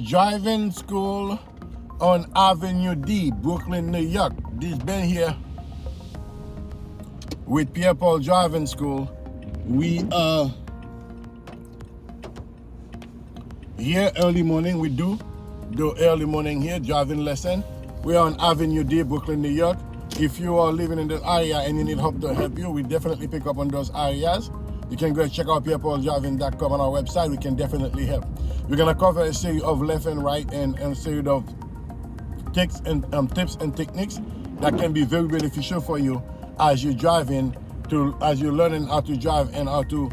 driving school on Avenue D, Brooklyn, New York. This been here with Pierre Driving School. We are here early morning. We do early morning here driving lesson. We're on Avenue D, Brooklyn, New York. If you are living in the area and you need help to help you, we definitely pick up on those areas. You can go and check out pierrepauldraiving.com on our website. We can definitely help. We're gonna cover a series of left and right and a series of tips and techniques that can be very beneficial for you as you're driving, as you're learning how to drive and how to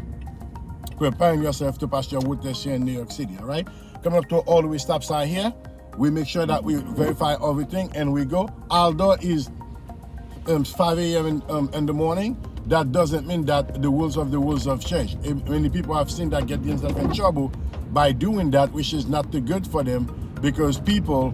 preparing yourself to pass your road test here in New York City. All right, coming up to all the way stop sign here, we make sure that we verify everything and we go. Although is 5 a.m. in the morning, that doesn't mean that the rules have changed. Many people have seen that get themselves in trouble by doing that, which is not too good for them, because the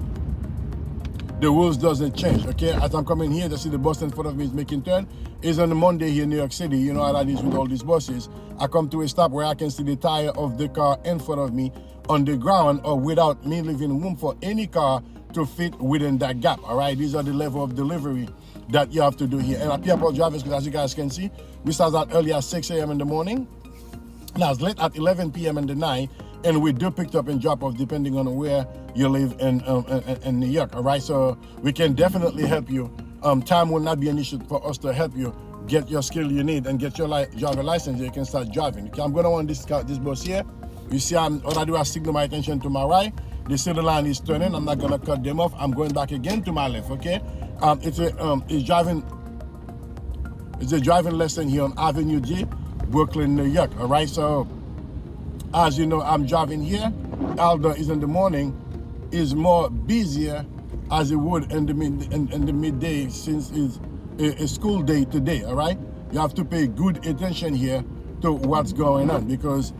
rules doesn't change. Okay, as I'm coming here to see the bus in front of me is making turn. It's on a Monday here in New York City. You know how that is with all these buses. I come to a stop where I can see the tire of the car in front of me on the ground, or without me leaving room for any car to fit within that gap. All right, these are the level of delivery that you have to do here. And at Pierre Driving School, as you guys can see, we start out early at 6 a.m. in the morning. Now it's late at 11 p.m. in the night, and we do pick up and drop off depending on where you live in New York. All right, so we can definitely help you. Time will not be an issue for us to help you get your skill you need and get your driver license so you can start driving. Okay, I'm going to want this bus here. You see, all I do is signal my attention to my right. The center line is turning. I'm not going to cut them off. I'm going back again to my left. Okay, it's a driving lesson here on Avenue G, Brooklyn, New York. All right, so as you know, I'm driving here. Although is in the morning, is more busier as it would in the midday, since it's a school day today. All right, you have to pay good attention here to what's going on, because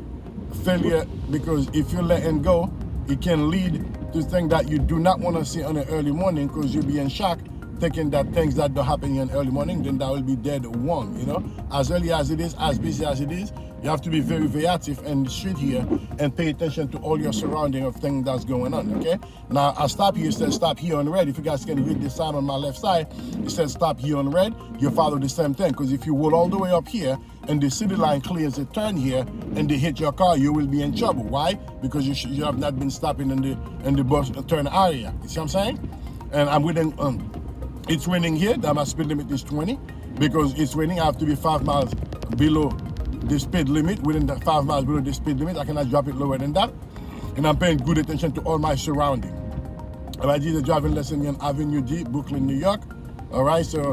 if you're letting go, it can lead to things that you do not want to see on an early morning, because you'll be in shock thinking that things that don't happen in early morning, then that will be dead wrong. You know, as early as it is, as busy as it is, you have to be very, very active in the street here and pay attention to all your surrounding of things that's going on. Okay, now I stop here. It says stop here on red. If you guys can read this sign on my left side, it says stop here on red. You follow the same thing, because if you roll all the way up here and the city line clears a turn here and they hit your car, you will be in trouble. Why? Because you have not been stopping in the bus turn area. You see what I'm saying? And I'm within it's raining here. That my speed limit is 20. Because it's raining, I have to be 5 miles below the speed limit. Within the 5 miles below the speed limit, I cannot drop it lower than that. And I'm paying good attention to all my surroundings. All right, this is a driving lesson on Avenue D, Brooklyn, New York. All right, so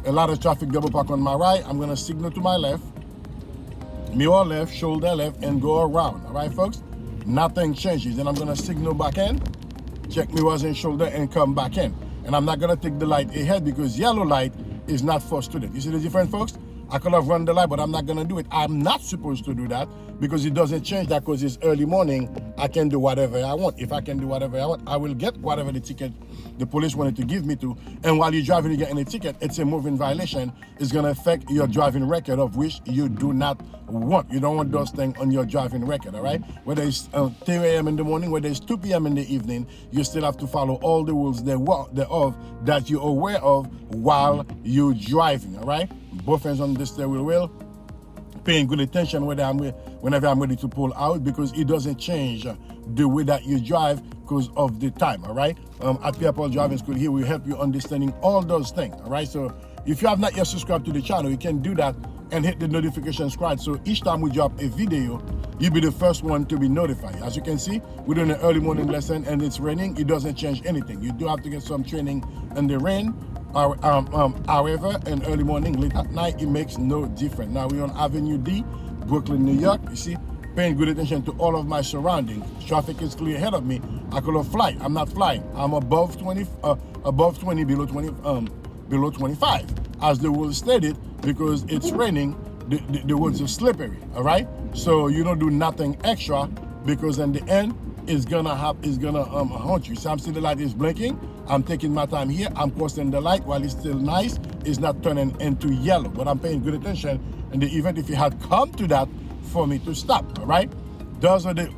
a lot of traffic double park on my right. I'm gonna signal to my left, mirror left, shoulder left, and go around. All right, folks, nothing changes. Then I'm gonna signal back in, check mirrors and shoulder, and come back in. And I'm not gonna take the light ahead, because yellow light is not for students. You see the difference, folks? I could have run the light, but I'm not gonna do it. I'm not supposed to do that, because it doesn't change that, because it's early morning. I can do whatever I want. If I can do whatever I want, I will get whatever the ticket the police wanted to give me to. And while you're driving, you get any ticket, it's a moving violation. It's gonna affect your driving record, of which you do not want. You don't want those things on your driving record, all right? Whether it's 10 a.m. in the morning, whether it's 2 p.m. in the evening, you still have to follow all the rules thereof that you're aware of while you're driving, all right? Both hands on the steering wheel, paying good attention whenever I'm ready to pull out, because it doesn't change the way that you drive because of the time. All right, at Pierre Driving School here, we help you understanding all those things. All right, so if you have not yet subscribed to the channel, you can do that and hit the notification squad, so each time we drop a video, you'll be the first one to be notified. As you can see, we're doing an early morning lesson and it's raining. It doesn't change anything. You do have to get some training in the rain. However, in early morning, late at night, it makes no difference. Now we're on Avenue D, Brooklyn, New York. You see, paying good attention to all of my surroundings. Traffic is clear ahead of me. I could have fly. I'm not flying. I'm above 20, below 20, below 25, as the rule stated, because it's raining. The roads are slippery. All right, so you don't do nothing extra, because in the end, it's gonna haunt you. So I'm seeing the light is blinking. I'm taking my time here. I'm crossing the light while it's still nice. It's not turning into yellow, but I'm paying good attention in the event if you had come to that for me to stop. All right, those are the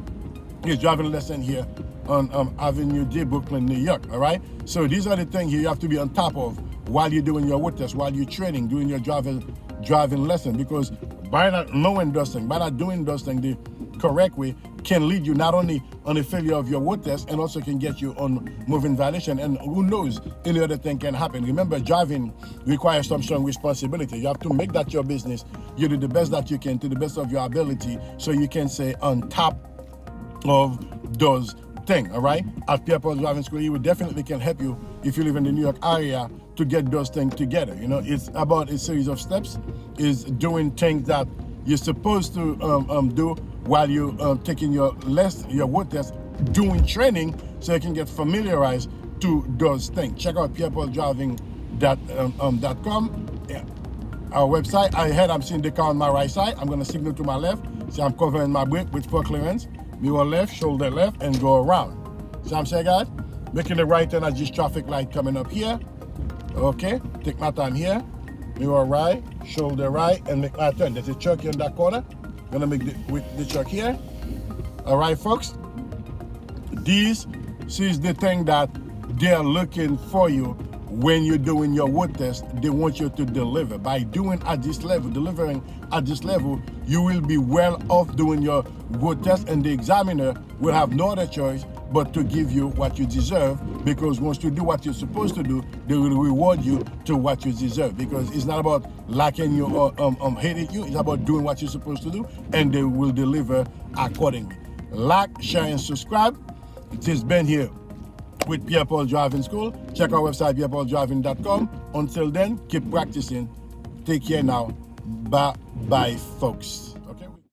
driving lesson here on Avenue J, Brooklyn, New York. All right. So these are the things you have to be on top of while you're doing your road test, while you're training, doing your driving lesson. Because by not knowing those things, by not doing those things the correct way, can lead you not only on a failure of your road test, and also can get you on moving violation. And who knows, any other thing can happen. Remember, driving requires some strong responsibility. You have to make that your business. You do the best that you can to the best of your ability, so you can stay on top of those things. All right. At Pierre Driving School, he would definitely can help you if you live in the New York area to get those things together. You know, it's about a series of steps. Is doing things that you're supposed to do while you're taking your road test, doing training, so you can get familiarized to those things. Check out pierrepauldraiving.com. Yeah. Our website. I'm seeing the car on my right side. I'm going to signal to my left. So I'm covering my brake with full clearance. Mirror left, shoulder left, and go around. See what I'm saying, guys? Making the right turn as this traffic light coming up here. Okay, take my time here. Mirror right, shoulder right, and make my turn. There's a truck here in that corner. Gonna make the truck here. All right, folks. This is the thing that they're looking for you when you're doing your road test. They want you to deliver. By doing at this level, delivering at this level, you will be well off doing your road test, and the examiner will have no other choice but to give you what you deserve, because once you do what you're supposed to do, they will reward you to what you deserve. Because it's not about liking you or hating you, it's about doing what you're supposed to do, and they will deliver accordingly. Like, share, and subscribe. It has been here with Pierre Paul Driving School. Check our website, pierrepauldraiving.com. Until then, keep practicing. Take care now. Bye, folks.